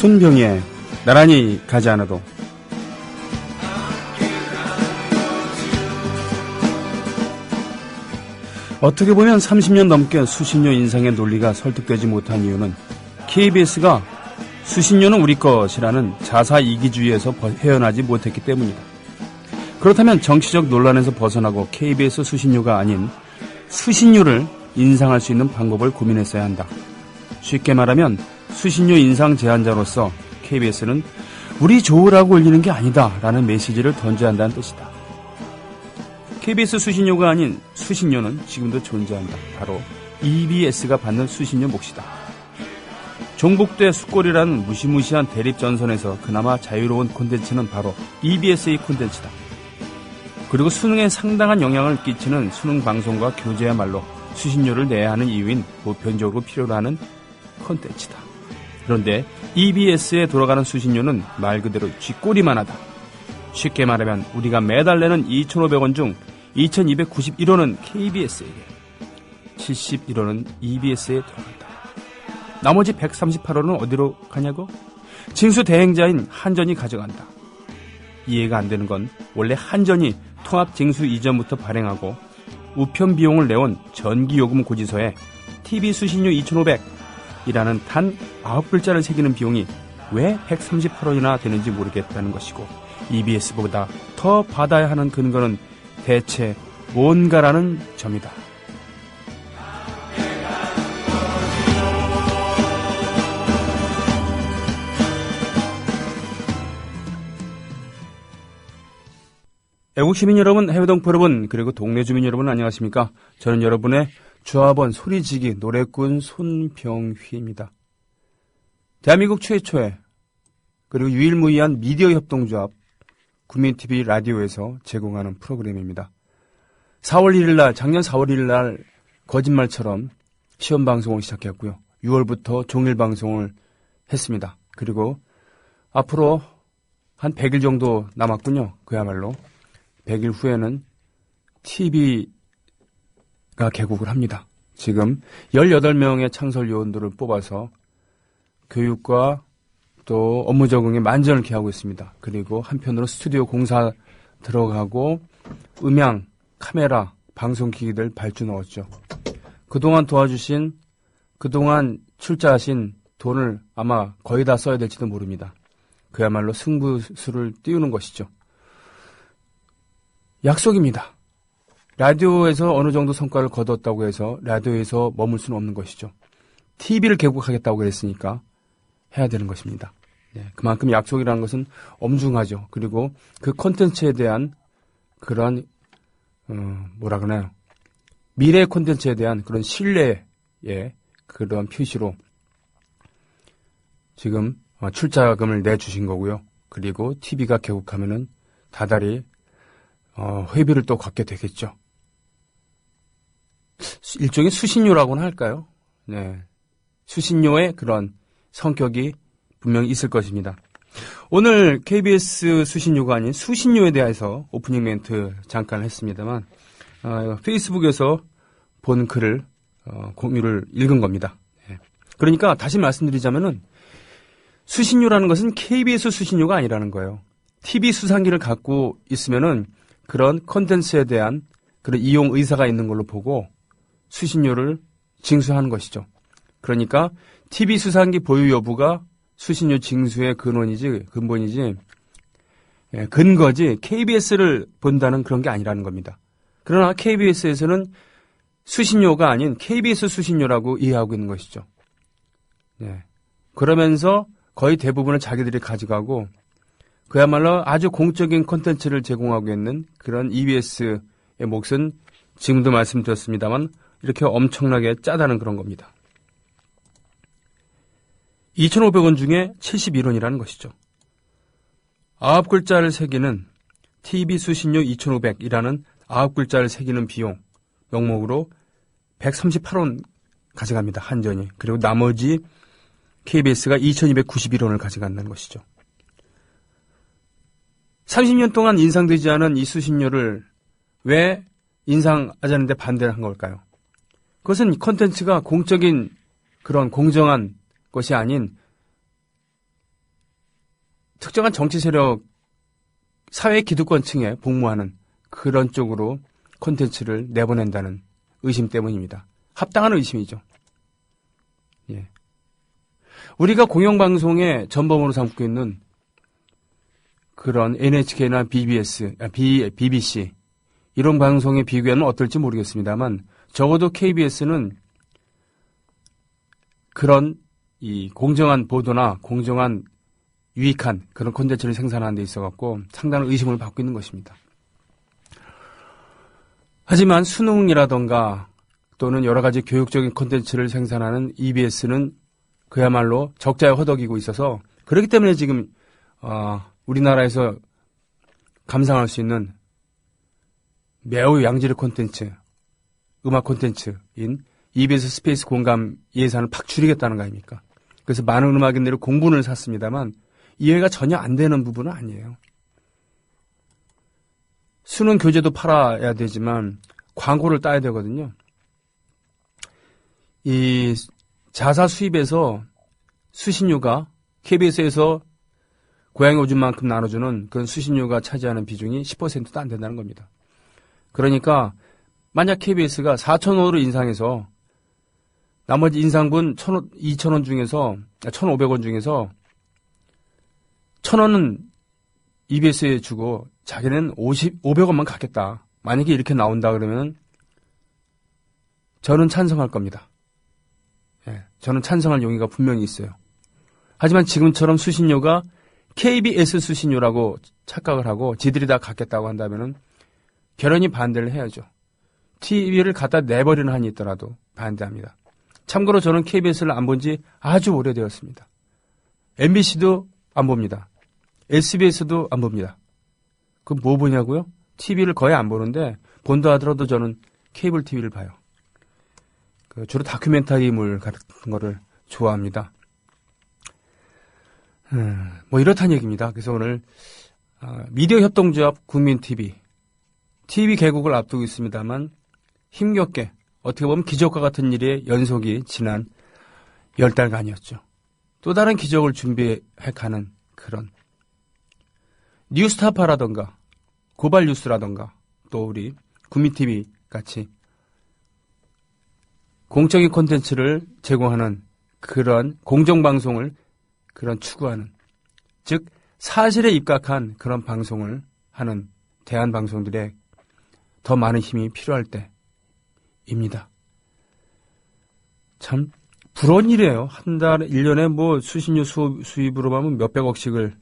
손병희의 나란히 가지 않아도. 어떻게 보면 30년 넘게 수신료 인상의 논리가 설득되지 못한 이유는 KBS가 수신료는 우리 것이라는 자사 이기주의에서 헤어나지 못했기 때문이다. 그렇다면 정치적 논란에서 벗어나고 KBS 수신료가 아닌 수신료를 인상할 수 있는 방법을 고민했어야 한다. 쉽게 말하면 수신료 인상 제한자로서 KBS는 우리 좋으라고 올리는 게 아니다 라는 메시지를 던져야 한다는 뜻이다. KBS 수신료가 아닌 수신료는 지금도 존재한다. 바로 EBS가 받는 수신료 몫이다. 종북대 숫골이라는 무시무시한 대립전선에서 그나마 자유로운 콘텐츠는 바로 EBS의 콘텐츠다. 그리고 수능에 상당한 영향을 끼치는 수능 방송과 교재야말로 수신료를 내야 하는 이유인 보편적으로 필요로 하는 콘텐츠다. 그런데 EBS에 돌아가는 수신료는 말 그대로 쥐꼬리만 하다. 쉽게 말하면 우리가 매달 내는 2,500원 중 2,291원은 KBS에게, 71원은 EBS에 들어간다. 나머지 138원은 어디로 가냐고? 징수 대행자인 한전이 가져간다. 이해가 안 되는 건 원래 한전이 통합징수 이전부터 발행하고 우편 비용을 내온 전기요금 고지서에 TV 수신료 2,500이라는 단 9글자를 새기는 비용이 왜 138원이나 되는지 모르겠다는 것이고, EBS보다 더 받아야 하는 근거는 대체 뭔가라는 점이다. 애국 시민 여러분, 해외 동포 여러분, 그리고 동네 주민 여러분 안녕하십니까? 저는 여러분의 조합원 소리지기 노래꾼 손병휘입니다. 대한민국 최초의 그리고 유일무이한 미디어 협동조합 국민TV 라디오에서 제공하는 프로그램입니다. 4월 1일 날, 작년 4월 1일 날 거짓말처럼 시험 방송을 시작했고요. 6월부터 종일 방송을 했습니다. 그리고 앞으로 한 100일 정도 남았군요. 그야말로 100일 후에는 TV가 개국을 합니다. 지금 18명의 창설 요원들을 뽑아서 교육과 또 업무 적응에 만전을 기하고 있습니다. 그리고 한편으로 스튜디오 공사 들어가고 음향, 카메라, 방송기기들 발주 넣었죠. 그동안 도와주신, 그동안 출자하신 돈을 아마 거의 다 써야 될지도 모릅니다. 그야말로 승부수를 띄우는 것이죠. 약속입니다. 라디오에서 어느 정도 성과를 거뒀다고 해서 라디오에서 머물 수는 없는 것이죠. TV를 개국하겠다고 그랬으니까 해야 되는 것입니다. 네, 그만큼 약속이라는 것은 엄중하죠. 그리고 그 콘텐츠에 대한 그런 뭐라 그러나요? 미래 콘텐츠에 대한 그런 신뢰의 그런 표시로 지금 출자금을 내주신 거고요. 그리고 TV가 개국하면은 다달이 회비를 또 걷게 되겠죠. 일종의 수신료라고는 할까요? 네, 수신료의 그런 성격이 분명히 있을 것입니다. 오늘 KBS 수신료가 아닌 수신료에 대해서 오프닝 멘트 잠깐 했습니다만 페이스북에서 본 글을 공유를 읽은 겁니다. 네. 그러니까 다시 말씀드리자면은 수신료라는 것은 KBS 수신료가 아니라는 거예요. TV 수상기를 갖고 있으면은 그런 콘텐츠에 대한 그런 이용 의사가 있는 걸로 보고 수신료를 징수하는 것이죠. 그러니까 TV 수상기 보유 여부가 수신료 징수의 근본이지, 근거지 KBS를 본다는 그런 게 아니라는 겁니다. 그러나 KBS에서는 수신료가 아닌 KBS 수신료라고 이해하고 있는 것이죠. 네. 그러면서 거의 대부분을 자기들이 가져가고 그야말로 아주 공적인 콘텐츠를 제공하고 있는 그런 EBS의 몫은 지금도 말씀드렸습니다만 이렇게 엄청나게 짜다는 그런 겁니다. 2,500원 중에 71원이라는 것이죠. 9글자를 새기는 TV 수신료 2,500이라는 9글자를 새기는 비용 명목으로 138원 가져갑니다. 한전이. 그리고 나머지 KBS가 2,291원을 가져간다는 것이죠. 30년 동안 인상되지 않은 이 수신료를 왜 인상하자는데 반대를 한 걸까요? 그것은 콘텐츠가 공적인 그런 공정한 것이 아닌 특정한 정치 세력, 사회 기득권층에 복무하는 그런 쪽으로 콘텐츠를 내보낸다는 의심 때문입니다. 합당한 의심이죠. 예. 우리가 공영방송의 전범으로 삼고 있는 그런 NHK나 BBC 이런 방송의 비교는 어떨지 모르겠습니다만 적어도 KBS는 그런 이 공정한 보도나 공정한 유익한 그런 콘텐츠를 생산하는 데 있어갖고 상당한 의심을 받고 있는 것입니다. 하지만 수능이라던가 또는 여러 가지 교육적인 콘텐츠를 생산하는 EBS는 그야말로 적자에 허덕이고 있어서 그렇기 때문에 지금 우리나라에서 감상할 수 있는 매우 양질의 콘텐츠, 음악 콘텐츠인 EBS 스페이스 공감 예산을 팍 줄이겠다는 거 아닙니까? 그래서 많은 음악인들이 공분을 샀습니다만 이해가 전혀 안 되는 부분은 아니에요. 수능 교재도 팔아야 되지만 광고를 따야 되거든요. 이 자사 수입에서 수신료가 KBS에서 고양이 오줌만큼 나눠주는 그런 수신료가 차지하는 비중이 10%도 안 된다는 겁니다. 그러니까 만약 KBS가 4,500원으로 인상해서 나머지 인상분 2,000원 중에서 1,500원 중에서 1,000원은 EBS에 주고 자기는 500원만 갖겠다. 만약에 이렇게 나온다 그러면 저는 찬성할 겁니다. 예, 저는 찬성할 용의가 분명히 있어요. 하지만 지금처럼 수신료가 KBS 수신료라고 착각을 하고 지들이 다 갖겠다고 한다면은 결연히 반대를 해야죠. TV를 갖다 내버리는 한이 있더라도 반대합니다. 참고로 저는 KBS를 안 본 지 아주 오래되었습니다. MBC도 안 봅니다. SBS도 안 봅니다. 그럼 뭐 보냐고요? TV를 거의 안 보는데 본다 하더라도 저는 케이블 TV를 봐요. 주로 다큐멘터리물 같은 거를 좋아합니다. 뭐 이렇다는 얘기입니다. 그래서 오늘 미디어 협동조합 국민TV TV 개국을 앞두고 있습니다만 힘겹게 어떻게 보면 기적과 같은 일의 연속이 지난 10달간이었죠. 또 다른 기적을 준비해가는 그런 뉴스타파라던가 고발뉴스라던가 또 우리 국민TV 같이 공적인 콘텐츠를 제공하는 그런 공정방송을 그런 추구하는 즉 사실에 입각한 그런 방송을 하는 대한방송들의 더 많은 힘이 필요할 때입니다. 참 부러운 일이에요. 한 달에 1년에 뭐 수신료 수입으로 하면 몇백억씩을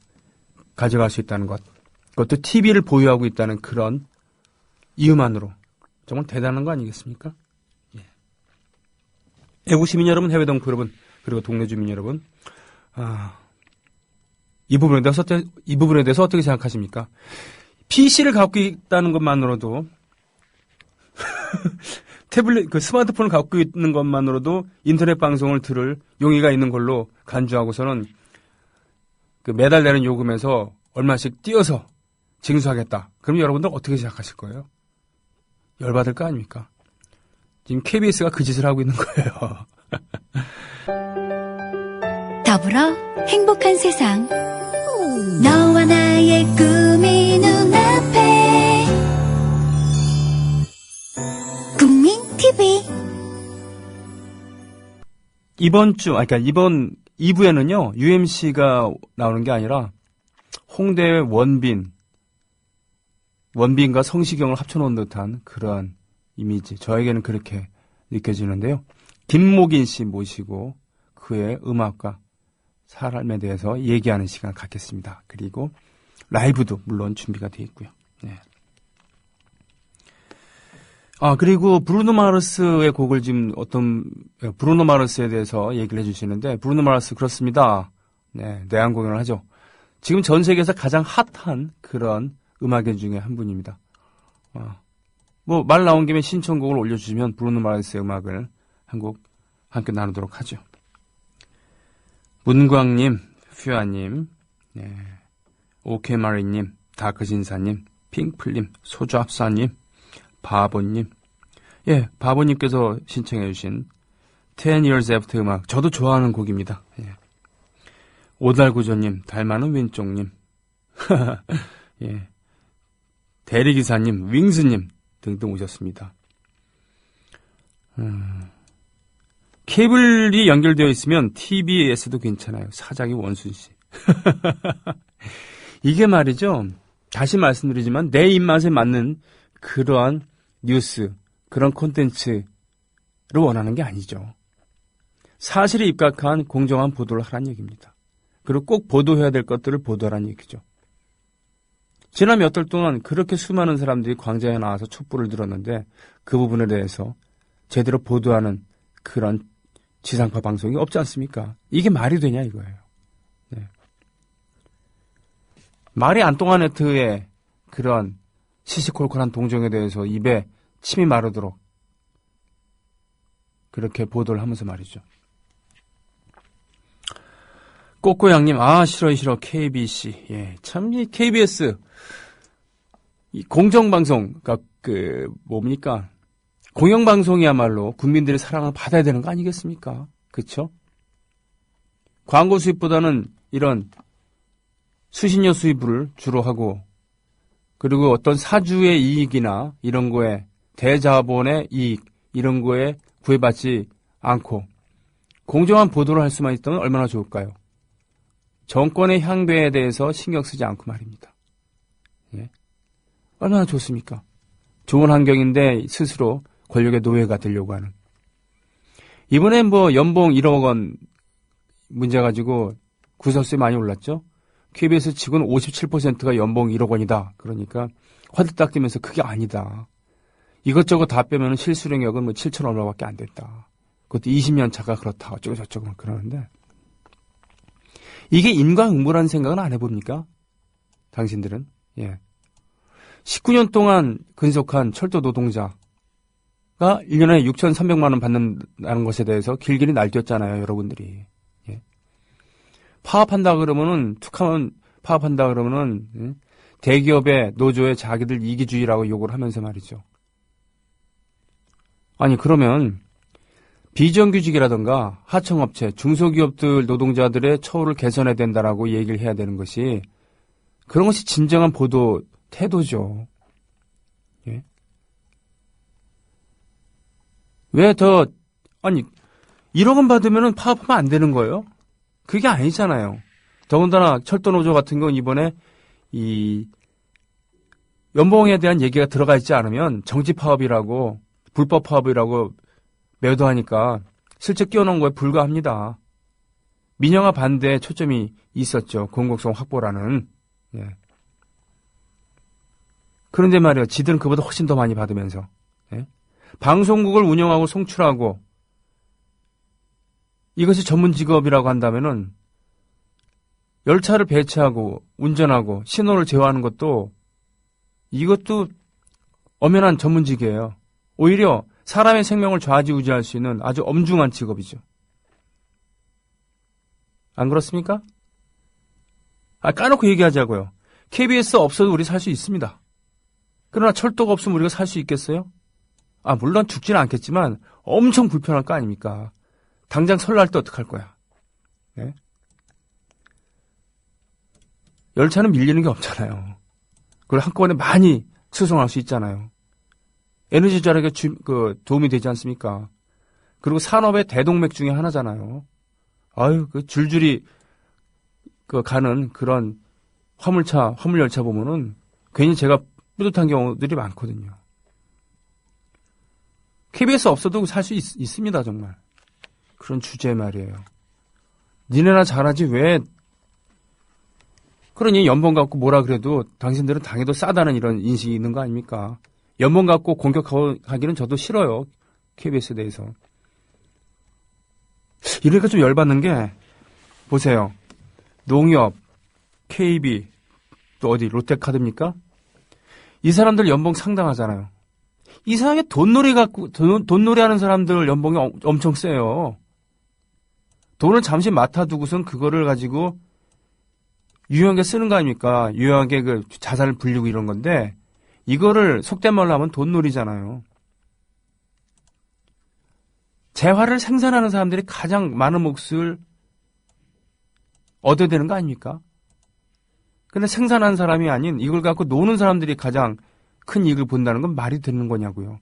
가져갈 수 있다는 것. 그것도 TV를 보유하고 있다는 그런 이유만으로 정말 대단한 거 아니겠습니까? 예. 애국 시민 여러분, 해외 동포 여러분, 그리고 동네 주민 여러분, 이 부분에 대해서 어떻게 생각하십니까? PC를 갖고 있다는 것만으로도 태블릿, 스마트폰을 갖고 있는 것만으로도 인터넷 방송을 들을 용의가 있는 걸로 간주하고서는 매달 내는 요금에서 얼마씩 띄어서 징수하겠다. 그럼 여러분들 어떻게 생각하실 거예요? 열받을 거 아닙니까? 지금 KBS가 그 짓을 하고 있는 거예요. 더불어 행복한 세상. 너와 나의 꿈이 눈앞에. 국민 TV. 이번 2부에는요, UMC가 나오는 게 아니라 홍대의 원빈과 성시경을 합쳐놓은 듯한 그러한 이미지. 저에게는 그렇게 느껴지는데요. 김목인 씨 모시고 그의 음악과 사람에 대해서 얘기하는 시간 갖겠습니다. 그리고 라이브도 물론 준비가 되어 있고요. 네. 그리고 브루노 마르스의 곡을 지금 브루노 마르스에 대해서 얘기를 해주시는데, 브루노 마르스 그렇습니다. 네, 내한 공연을 하죠. 지금 전 세계에서 가장 핫한 그런 음악인 중에 한 분입니다. 말 나온 김에 신청곡을 올려주시면 브루노 마르스의 음악을 한 곡 함께 나누도록 하죠. 문광님, 퓨아님, 네, 오케마리님, 다크신사님, 핑플님, 소주합사님, 바보님, 예, 바보님께서 신청해주신 10 Years After 음악, 저도 좋아하는 곡입니다. 예. 오달구조님, 달 많은 왼쪽님, 예. 대리기사님, 윙스님 등등 오셨습니다. 케이블이 연결되어 있으면 TBS도 괜찮아요. 사장이 원순씨. 이게 말이죠. 다시 말씀드리지만 내 입맛에 맞는 그러한 뉴스, 그런 콘텐츠를 원하는 게 아니죠. 사실에 입각한 공정한 보도를 하라는 얘기입니다. 그리고 꼭 보도해야 될 것들을 보도하라는 얘기죠. 지난 몇 달 동안 그렇게 수많은 사람들이 광장에 나와서 촛불을 들었는데 그 부분에 대해서 제대로 보도하는 그런 지상파 방송이 없지 않습니까? 이게 말이 되냐 이거예요. 네. 말이 안 통한 네트의 그런 시시콜콜한 동정에 대해서 입에 침이 마르도록 그렇게 보도를 하면서 말이죠. 꼬꼬양님, 싫어 KBC. 예, 참 이 KBS 이 공정방송, 그러니까 뭡니까? 공영방송이야말로 국민들의 사랑을 받아야 되는 거 아니겠습니까? 그렇죠? 광고 수입보다는 이런 수신료 수입을 주로 하고 그리고 어떤 사주의 이익이나 이런 거에 대자본의 이익 이런 거에 구애받지 않고 공정한 보도를 할 수만 있다면 얼마나 좋을까요? 정권의 향배에 대해서 신경 쓰지 않고 말입니다. 예. 얼마나 좋습니까? 좋은 환경인데 스스로 권력의 노예가 되려고 하는. 이번에 연봉 1억 원 문제 가지고 구설수에 많이 올랐죠? KBS 직원 57%가 연봉 1억 원이다. 그러니까 화들딱 뛰면서 그게 아니다. 이것저것 다 빼면 실수령역은 7천 얼마밖에 안 됐다. 그것도 20년 차가 그렇다. 어쩌고 저쩌고 그러는데 이게 인과응보라는 생각은 안 해봅니까? 당신들은? 예. 19년 동안 근속한 철도 노동자가 1년에 6,300만 원 받는다는 것에 대해서 길길이 날뛰었잖아요, 여러분들이. 예. 파업한다 그러면은, 툭하면 파업한다 그러면은, 대기업의 노조에 자기들 이기주의라고 욕을 하면서 말이죠. 아니, 그러면, 비정규직이라든가 하청업체, 중소기업들 노동자들의 처우를 개선해야 된다라고 얘기를 해야 되는 것이 그런 것이 진정한 보도 태도죠. 예? 왜 아니 1억 원 받으면 파업하면 안 되는 거예요? 그게 아니잖아요. 더군다나 철도노조 같은 건 이번에 이 연봉에 대한 얘기가 들어가 있지 않으면 정치 파업이라고 불법 파업이라고 매도하니까 실제 끼워놓은 거에 불과합니다. 민영화 반대에 초점이 있었죠. 공공성 확보라는. 예. 그런데 말이야, 지들은 그보다 훨씬 더 많이 받으면서. 예? 방송국을 운영하고 송출하고 이것이 전문 직업이라고 한다면은 열차를 배치하고 운전하고 신호를 제어하는 것도 이것도 엄연한 전문직이에요. 오히려 사람의 생명을 좌지우지할 수 있는 아주 엄중한 직업이죠. 안 그렇습니까? 까놓고 얘기하자고요. KBS 없어도 우리 살 수 있습니다. 그러나 철도가 없으면 우리가 살 수 있겠어요? 물론 죽지는 않겠지만 엄청 불편할 거 아닙니까? 당장 설날 때 어떡할 거야? 네? 열차는 밀리는 게 없잖아요. 그걸 한꺼번에 많이 수송할 수 있잖아요. 에너지 절약에 도움이 되지 않습니까? 그리고 산업의 대동맥 중에 하나잖아요. 줄줄이 가는 그런 화물열차 보면은 괜히 제가 뿌듯한 경우들이 많거든요. KBS 없어도 살 수 있습니다, 정말. 그런 주제 말이에요. 니네나 잘하지 왜 그러니 연봉 갖고 뭐라 그래도 당신들은 당해도 싸다는 이런 인식이 있는 거 아닙니까? 연봉 갖고 공격하기는 저도 싫어요. KBS에 대해서. 이러니까 좀 열받는 게 보세요. 농협, KB, 또 어디 롯데카드입니까? 이 사람들 연봉 상당하잖아요. 이상하게 돈놀이 하는 사람들 연봉이 엄청 세요. 돈을 잠시 맡아두고선 그거를 가지고 유용하게 쓰는 거 아닙니까? 유용하게 자산을 불리고 이런 건데 이거를 속된 말로 하면 돈놀이잖아요. 재화를 생산하는 사람들이 가장 많은 몫을 얻어야 되는 거 아닙니까? 근데 생산한 사람이 아닌 이걸 갖고 노는 사람들이 가장 큰 이익을 본다는 건 말이 되는 거냐고요.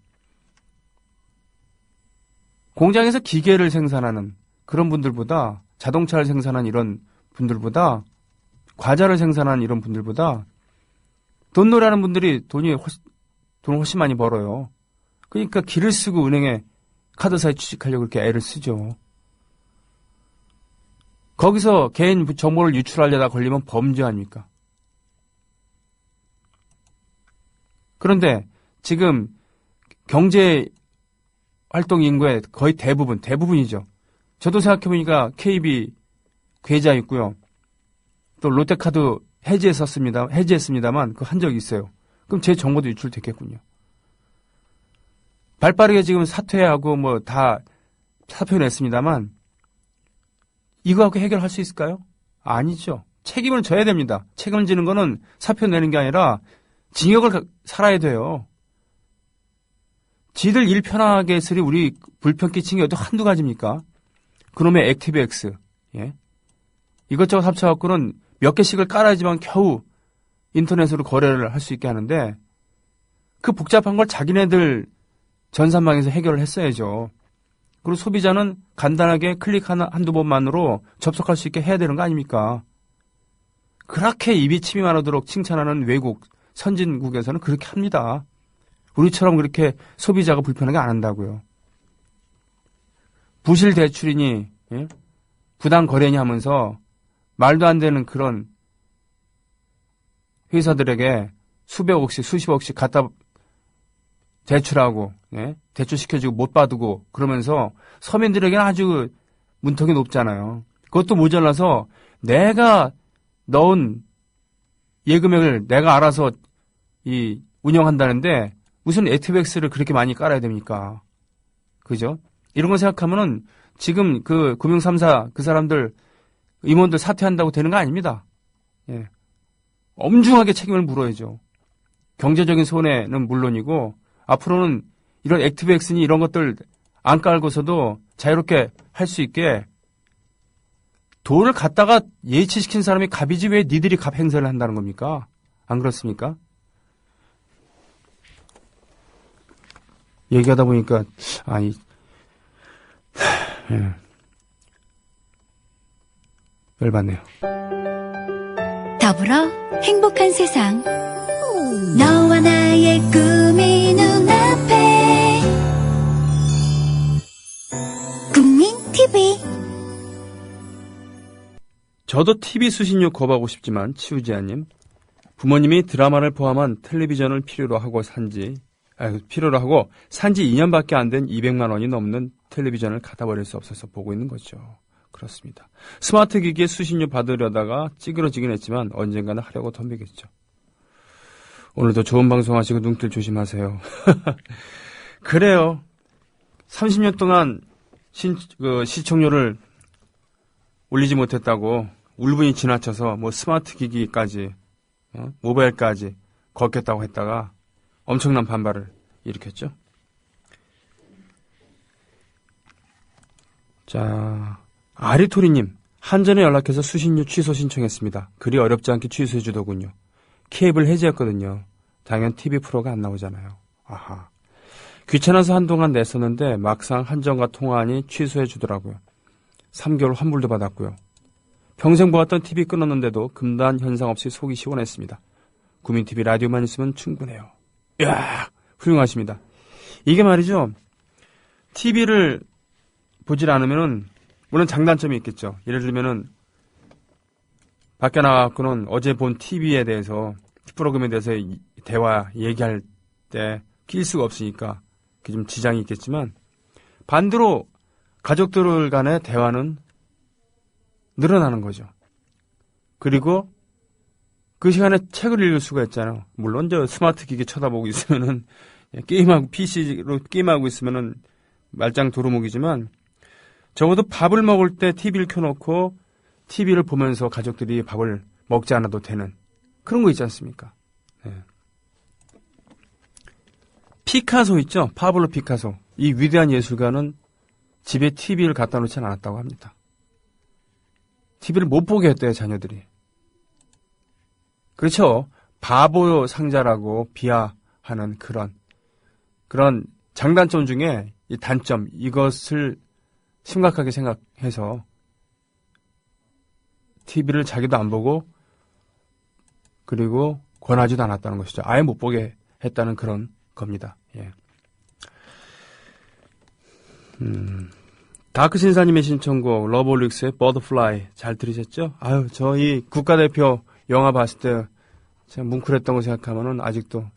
공장에서 기계를 생산하는 그런 분들보다, 자동차를 생산한 이런 분들보다, 과자를 생산한 이런 분들보다 돈놀이 하는 분들이 돈을 훨씬 많이 벌어요. 그러니까 길을 쓰고 은행에 카드사에 취직하려고 이렇게 애를 쓰죠. 거기서 개인 정보를 유출하려다 걸리면 범죄 아닙니까? 그런데 지금 경제 활동 인구의 거의 대부분이죠. 저도 생각해보니까 KB 계좌 있고요. 또 롯데카드 해지했습니다만 그 한 적이 있어요. 그럼 제 정보도 유출됐겠군요. 발빠르게 지금 사퇴하고 뭐 다 사표 냈습니다만 이거 갖고 해결할 수 있을까요? 아니죠. 책임을 져야 됩니다. 책임을 지는 거는 사표 내는 게 아니라 징역을 살아야 돼요. 지들 일 편하게 했으니 우리 불편 끼친 게 어디 한두 가지입니까? 그놈의 액티브엑스. 예? 이것저것 합쳐갖고는 몇 개씩을 깔아야지만 겨우 인터넷으로 거래를 할 수 있게 하는데 그 복잡한 걸 자기네들 전산망에서 해결을 했어야죠. 그리고 소비자는 간단하게 클릭 한두 번만으로 접속할 수 있게 해야 되는 거 아닙니까? 그렇게 입이 침이 마르도록 칭찬하는 외국, 선진국에서는 그렇게 합니다. 우리처럼 그렇게 소비자가 불편하게 안 한다고요. 부실 대출이니 예? 부당 거래니 하면서 말도 안 되는 그런 회사들에게 수백억씩 수십억씩 갖다 대출하고 예? 대출시켜주고 못 받고 그러면서 서민들에게는 아주 문턱이 높잖아요. 그것도 모자라서 내가 넣은 예금액을 내가 알아서 운영한다는데 무슨 액티브엑스를 그렇게 많이 깔아야 됩니까? 그죠? 이런 거 생각하면은 지금 그 금융 3사 그 사람들 임원들 사퇴한다고 되는 거 아닙니다. 예. 엄중하게 책임을 물어야죠. 경제적인 손해는 물론이고 앞으로는 이런 액티브엑스니 이런 것들 안 깔고서도 자유롭게 할 수 있게 돈을 갖다가 예치시킨 사람이 갑이지 왜 니들이 갑 행사를 한다는 겁니까? 안 그렇습니까? 얘기하다 보니까 예. 열받네요. 더불어 행복한 세상. 너와 나의 꿈이 눈앞에. 국민 TV. 저도 TV 수신료 거부하고 싶지만 치우지아님, 부모님이 드라마를 포함한 텔레비전을 필요로 하고 산지 2년밖에 안 된 200만 원이 넘는 텔레비전을 갖다 버릴 수 없어서 보고 있는 거죠. 그렇습니다. 스마트 기기에 수신료 받으려다가 찌그러지긴 했지만 언젠가는 하려고 덤비겠죠. 오늘도 좋은 방송 하시고 눈길 조심하세요. 그래요. 30년 동안 시청료를 올리지 못했다고 울분이 지나쳐서 뭐 스마트 기기까지 모바일까지 걷겠다고 했다가 엄청난 반발을 일으켰죠. 자, 아리토리님, 한전에 연락해서 수신료 취소 신청했습니다. 그리 어렵지 않게 취소해 주더군요. 케이블 해지했거든요. 당연 TV 프로가 안 나오잖아요. 아하. 귀찮아서 한동안 냈었는데 막상 한전과 통화하니 취소해 주더라고요. 3개월 환불도 받았고요. 평생 보았던 TV 끊었는데도 금단 현상 없이 속이 시원했습니다. 구민TV 라디오만 있으면 충분해요. 이야, 훌륭하십니다. 이게 말이죠. TV를 보질 않으면은, 물론 장단점이 있겠죠. 예를 들면은, 밖에 나가고는 어제 본 TV에 대해서, 프로그램에 대해서 얘기할 때 낄 수가 없으니까, 그게 좀 지장이 있겠지만, 반대로 가족들 간의 대화는 늘어나는 거죠. 그리고 그 시간에 책을 읽을 수가 있잖아요. 물론 저 스마트 기기 쳐다보고 있으면은 PC로 게임하고 있으면은 말짱 도루묵이지만 적어도 밥을 먹을 때 TV를 켜놓고 TV를 보면서 가족들이 밥을 먹지 않아도 되는 그런 거 있지 않습니까? 네. 피카소 있죠? 파블로 피카소. 이 위대한 예술가는 집에 TV를 갖다 놓지 않았다고 합니다. TV를 못 보게 했대요, 자녀들이. 그렇죠. 바보 상자라고 비하하는 그런 장단점 중에 이 단점, 이것을 심각하게 생각해서 TV를 자기도 안 보고 그리고 권하지도 않았다는 것이죠. 아예 못 보게 했다는 그런 겁니다. 예. 다크 신사님의 신청곡 러브올릭스의 버터플라이 잘 들으셨죠? 아유, 저희 국가대표 영화 봤을 때 제가 뭉클했던 거 생각하면은 아직도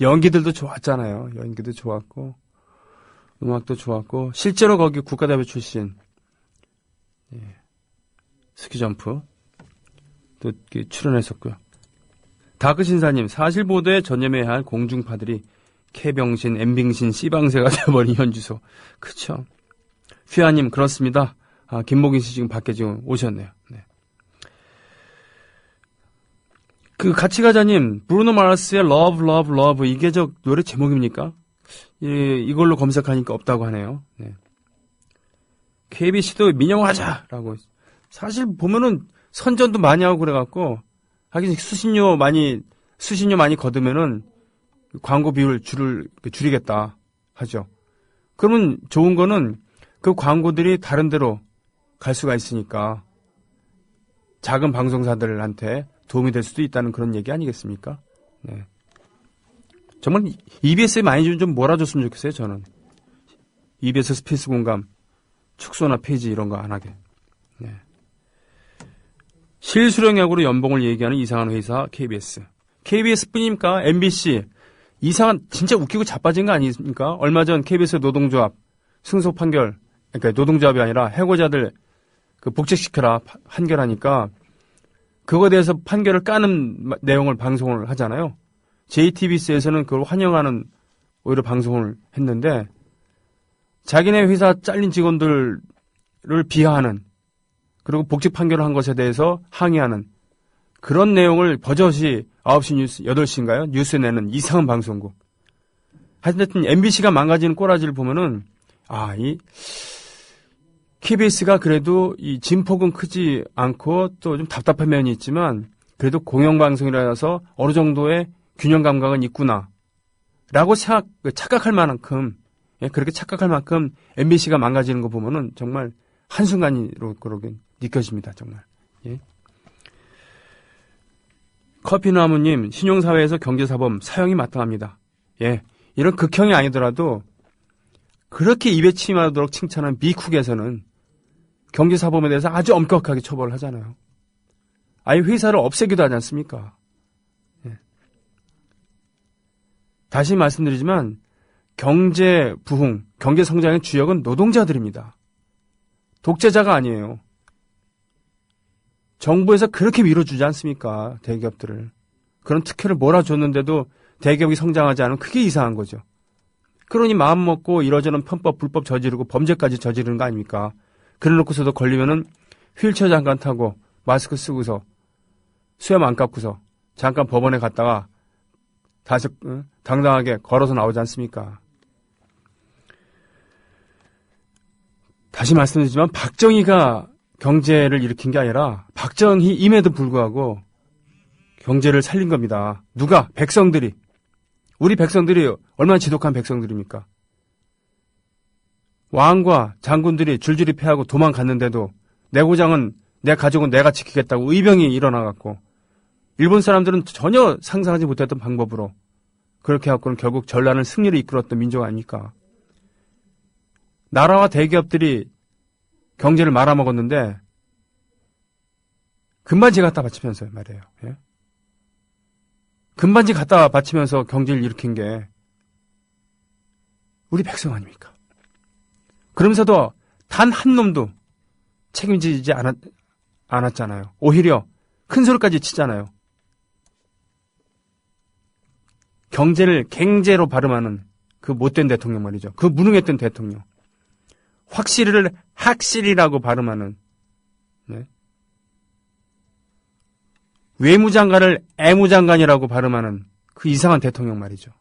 연기들도 좋았잖아요. 연기도 좋았고 음악도 좋았고 실제로 거기 국가대표 출신 스키점프 또 출연했었고요. 다크 신사님, 사실 보도에 전념해야 할 공중파들이 K병신, M빙신, C방세가 되어버린 현주소. 그쵸. 휘하님, 그렇습니다. 김목인 씨 지금 밖에 지금 오셨네요. 네. 같이 가자님, 브루노 마르스의 Love, Love, Love, 이게 저 노래 제목입니까? 이걸로 검색하니까 없다고 하네요. 네. KBC도 민영하자라고. 사실 보면은 선전도 많이 하고 그래갖고, 하긴 수신료 많이 거두면은 광고 비율 줄이겠다 하죠. 그러면 좋은 거는 그 광고들이 다른 데로 갈 수가 있으니까 작은 방송사들한테 도움이 될 수도 있다는 그런 얘기 아니겠습니까? 네. 정말 EBS에 많이 좀 몰아줬으면 좋겠어요, 저는. EBS 스페이스 공감, 축소나 폐지 이런 거 안 하게. 네. 실수령약으로 연봉을 얘기하는 이상한 회사 KBS. KBS뿐입니까? MBC. 이상한, 진짜 웃기고 자빠진 거 아닙니까? 얼마 전 KBS 노동조합 승소 판결, 그러니까 노동조합이 아니라 해고자들 복직시켜라 판결하니까 그거에 대해서 판결을 까는 내용을 방송을 하잖아요. JTBC에서는 그걸 환영하는 오히려 방송을 했는데 자기네 회사 잘린 직원들을 비하하는 그리고 복직 판결을 한 것에 대해서 항의하는 그런 내용을 버젓이 9시 뉴스, 8시인가요? 뉴스에 내는 이상한 방송국. 하여튼 MBC가 망가지는 꼬라지를 보면은 이 KBS가 그래도 이 진폭은 크지 않고 또 좀 답답한 면이 있지만 그래도 공영방송이라서 어느 정도의 균형 감각은 있구나. 라고 착각할 만큼, 그렇게 착각할 만큼 MBC가 망가지는 거 보면은 정말 한순간으로 그러게 느껴집니다, 정말. 예. 커피나무님, 신용사회에서 경제사범 사형이 마땅합니다. 예. 이런 극형이 아니더라도 그렇게 입에 침하도록 칭찬한 미국에서는 경제사범에 대해서 아주 엄격하게 처벌을 하잖아요. 아예 회사를 없애기도 하지 않습니까? 예. 다시 말씀드리지만 경제 부흥, 경제 성장의 주역은 노동자들입니다. 독재자가 아니에요. 정부에서 그렇게 밀어주지 않습니까? 대기업들을. 그런 특혜를 몰아줬는데도 대기업이 성장하지 않으면 그게 이상한 거죠. 그러니 마음 먹고 이러저런 편법, 불법 저지르고 범죄까지 저지르는 거 아닙니까? 그래 놓고서도 걸리면은 휠체어 잠깐 타고 마스크 쓰고서 수염 안 깎고서 잠깐 법원에 갔다가 다시 당당하게 걸어서 나오지 않습니까? 다시 말씀드리지만 박정희가 경제를 일으킨 게 아니라 박정희임에도 불구하고 경제를 살린 겁니다. 누가? 백성들이. 우리 백성들이 얼마나 지독한 백성들입니까? 왕과 장군들이 줄줄이 패하고 도망갔는데도 내 고장은 내 가족은 내가 지키겠다고 의병이 일어나갖고 일본 사람들은 전혀 상상하지 못했던 방법으로 그렇게 해갖고는 결국 전란을 승리를 이끌었던 민족 아닙니까? 나라와 대기업들이 경제를 말아먹었는데 금반지 갖다 바치면서 말이에요. 예? 금반지 갖다 바치면서 경제를 일으킨 게 우리 백성 아닙니까? 그러면서도 단 한 놈도 책임지지 않았잖아요. 오히려 큰 소리까지 치잖아요. 경제를 갱제로 발음하는 그 못된 대통령 말이죠. 그 무능했던 대통령. 확실히를 학실이라고 발음하는, 네. 외무장관을 애무장관이라고 발음하는 그 이상한 대통령 말이죠.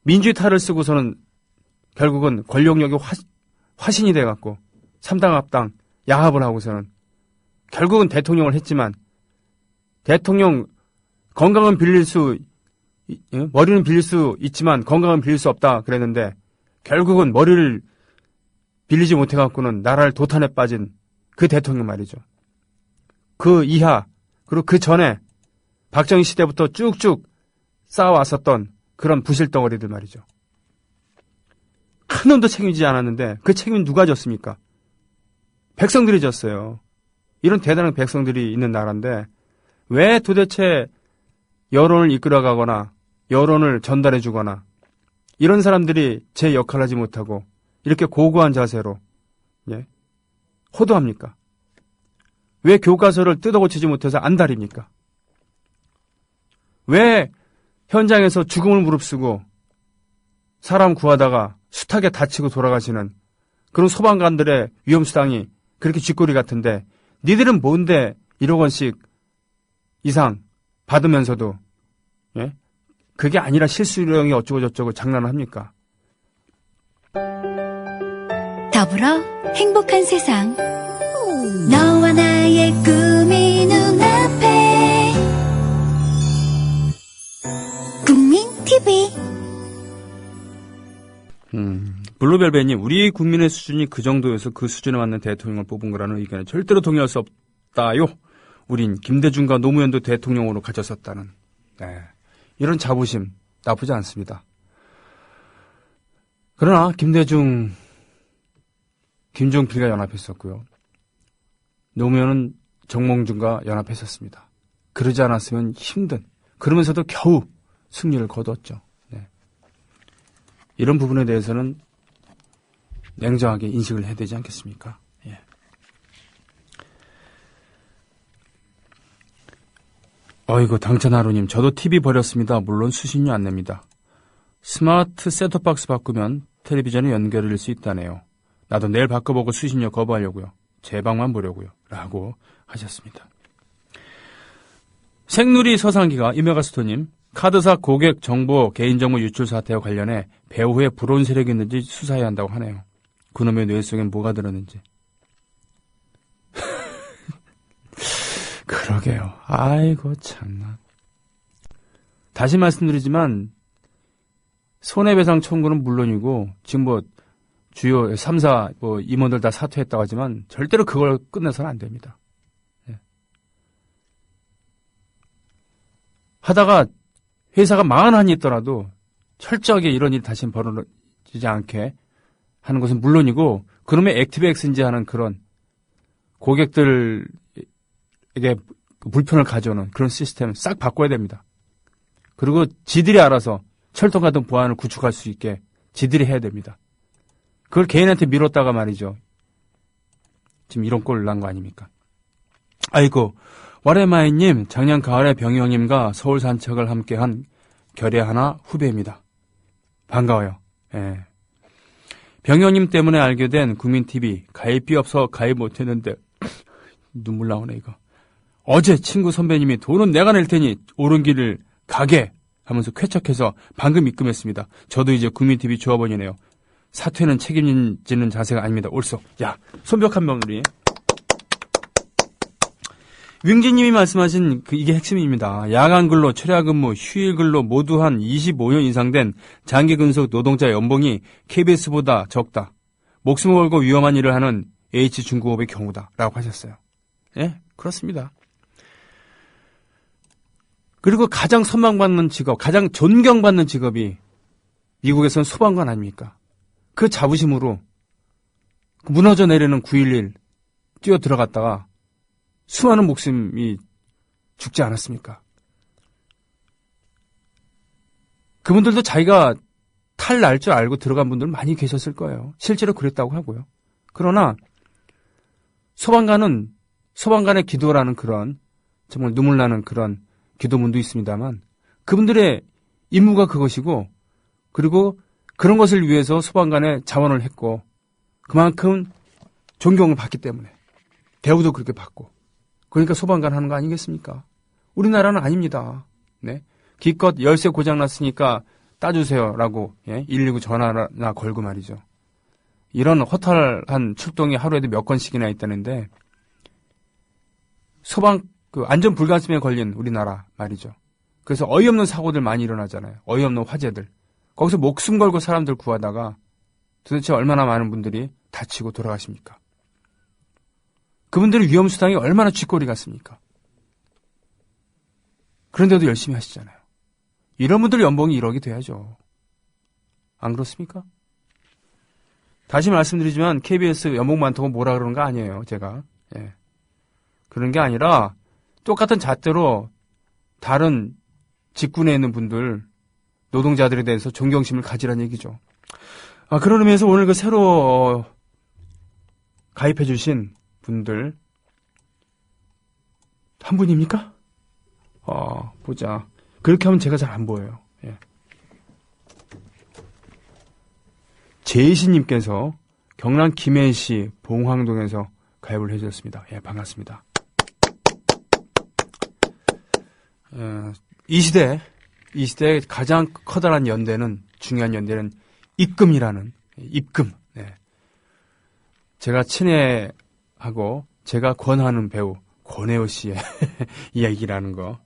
민주의 탈을 쓰고서는 결국은 권력력이 화신이 돼갖고 삼당 합당 야합을 하고서는 결국은 대통령을 했지만 대통령 건강은 머리는 빌릴 수 있지만 건강은 빌릴 수 없다 그랬는데 결국은 머리를 빌리지 못해갖고는 나라를 도탄에 빠진 그 대통령 말이죠. 그 이하 그리고 그 전에 박정희 시대부터 쭉쭉 쌓아왔었던 그런 부실덩어리들 말이죠. 한 놈도 책임지지 않았는데 그 책임은 누가 졌습니까? 백성들이 졌어요. 이런 대단한 백성들이 있는 나라인데 왜 도대체 여론을 이끌어가거나 여론을 전달해주거나 이런 사람들이 제 역할을 하지 못하고 이렇게 고고한 자세로 호도합니까? 왜 교과서를 뜯어고치지 못해서 안달입니까? 왜 현장에서 죽음을 무릅쓰고 사람 구하다가 숱하게 다치고 돌아가시는 그런 소방관들의 위험수당이 그렇게 쥐꼬리 같은데 니들은 뭔데 1억 원씩 이상 받으면서도 그게 아니라 실수령이 어쩌고 저쩌고 장난을 합니까? 더불어 행복한 세상 너와 나의 꿈이 눈앞에 국민 TV 블루벨벳님, 우리 국민의 수준이 그 정도여서 그 수준에 맞는 대통령을 뽑은 거라는 의견에 절대로 동의할 수 없다요. 우린 김대중과 노무현도 대통령으로 가졌었다는 이런 자부심 나쁘지 않습니다. 그러나 김종필과 연합했었고요. 노무현은 정몽준과 연합했었습니다. 그러지 않았으면 힘든, 그러면서도 겨우 승리를 거뒀죠. 이런 부분에 대해서는 냉정하게 인식을 해야 되지 않겠습니까? 어이구, 당찬하루님, 저도 TV 버렸습니다. 물론 수신료 안 냅니다. 스마트 셋톱박스 바꾸면 텔레비전에 연결될 수 있다네요. 나도 내일 바꿔보고 수신료 거부하려고요. 제 방만 보려고요. 라고 하셨습니다. 생누리 서상기가 이메가스토님, 카드사 고객 정보, 개인정보 유출 사태와 관련해 배후에 불온 세력이 있는지 수사해야 한다고 하네요. 그놈의 뇌 속엔 뭐가 들었는지. 그러게요. 아이고 참나. 다시 말씀드리지만 손해배상 청구는 물론이고 지금 주요 3사 임원들 다 사퇴했다고 하지만 절대로 그걸 끝내서는 안 됩니다. 하다가 회사가 망한 한이 있더라도 철저하게 이런 일이 다시는 벌어지지 않게 하는 것은 물론이고 그놈의 액티브엑스인지 하는 그런 고객들에게 불편을 가져오는 그런 시스템을 싹 바꿔야 됩니다. 그리고 지들이 알아서 철통 같은 보안을 구축할 수 있게 지들이 해야 됩니다. 그걸 개인한테 미뤘다가 말이죠. 지금 이런 꼴을 난 거 아닙니까? 아이고, 와레마이님, 작년 가을에 병영님과 서울 산책을 함께한 결의 하나 후배입니다. 반가워요. 병영님 때문에 알게 된 국민TV, 가입비 없어 가입 못했는데 눈물 나오네 이거. 어제 친구 선배님이 돈은 내가 낼 테니 옳은 길을 가게 하면서 쾌척해서 방금 입금했습니다. 저도 이제 국민TV 조합원이네요. 사퇴는 책임지는 자세가 아닙니다. 옳소. 야, 손뼉한 명들이. 윙지님이 말씀하신 이게 핵심입니다. 야간 근로, 철야 근무, 휴일 근로 모두 한 25년 이상 된 장기 근속 노동자 연봉이 KBS보다 적다. 목숨을 걸고 위험한 일을 하는 H중공업의 경우다. 라고 하셨어요. 그렇습니다. 그리고 가장 선망받는 직업, 가장 존경받는 직업이 미국에서는 소방관 아닙니까? 그 자부심으로 무너져 내리는 9.11 뛰어 들어갔다가 수많은 목숨이 죽지 않았습니까? 그분들도 자기가 탈 날 줄 알고 들어간 분들 많이 계셨을 거예요. 실제로 그랬다고 하고요. 그러나 소방관의 기도라는 그런 정말 눈물 나는 그런 기도문도 있습니다만 그분들의 임무가 그것이고 그리고 그런 것을 위해서 소방관의 자원을 했고 그만큼 존경을 받기 때문에 대우도 그렇게 받고 그러니까 소방관 하는 거 아니겠습니까? 우리나라는 아닙니다. 기껏 열쇠 고장났으니까 따주세요라고 119 전화나 걸고 말이죠. 이런 허탈한 출동이 하루에도 몇 건씩이나 있다는데 안전 불감증에 걸린 우리나라 말이죠. 그래서 어이없는 사고들 많이 일어나잖아요. 어이없는 화재들. 거기서 목숨 걸고 사람들 구하다가 도대체 얼마나 많은 분들이 다치고 돌아가십니까? 그분들의 위험수당이 얼마나 쥐꼬리 같습니까? 그런데도 열심히 하시잖아요. 이런 분들 연봉이 1억이 돼야죠. 안 그렇습니까? 다시 말씀드리지만 KBS 연봉 많다고 뭐라 그러는 거 아니에요. 제가. 예. 그런 게 아니라 똑같은 잣대로 다른 직군에 있는 분들, 노동자들에 대해서 존경심을 가지라는 얘기죠. 그런 의미에서 오늘 그 새로 가입해 주신 분들 한 분입니까? 보자. 그렇게 하면 제가 잘 안 보여요. 예. 제이시님께서 경남 김해시 봉황동에서 가입을 해주셨습니다. 예, 반갑습니다. 이 시대에 가장 커다란 연대는, 중요한 연대는 입금이라는, 입금. 네. 제가 친애하고 제가 권하는 배우 권혜호 씨의 이야기라는 거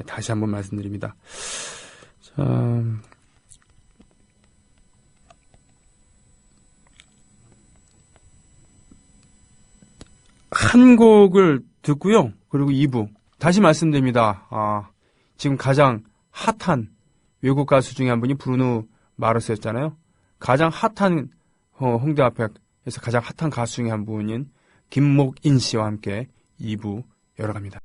다시 한번 말씀드립니다. 자, 한 곡을 듣고요. 그리고 2부 다시 말씀드립니다. 지금 가장 핫한 외국 가수 중에 한 분이 브루노 마르스였잖아요. 가장 핫한 홍대 앞에서 가장 핫한 가수 중에 한 분인 김목인 씨와 함께 2부 열어갑니다.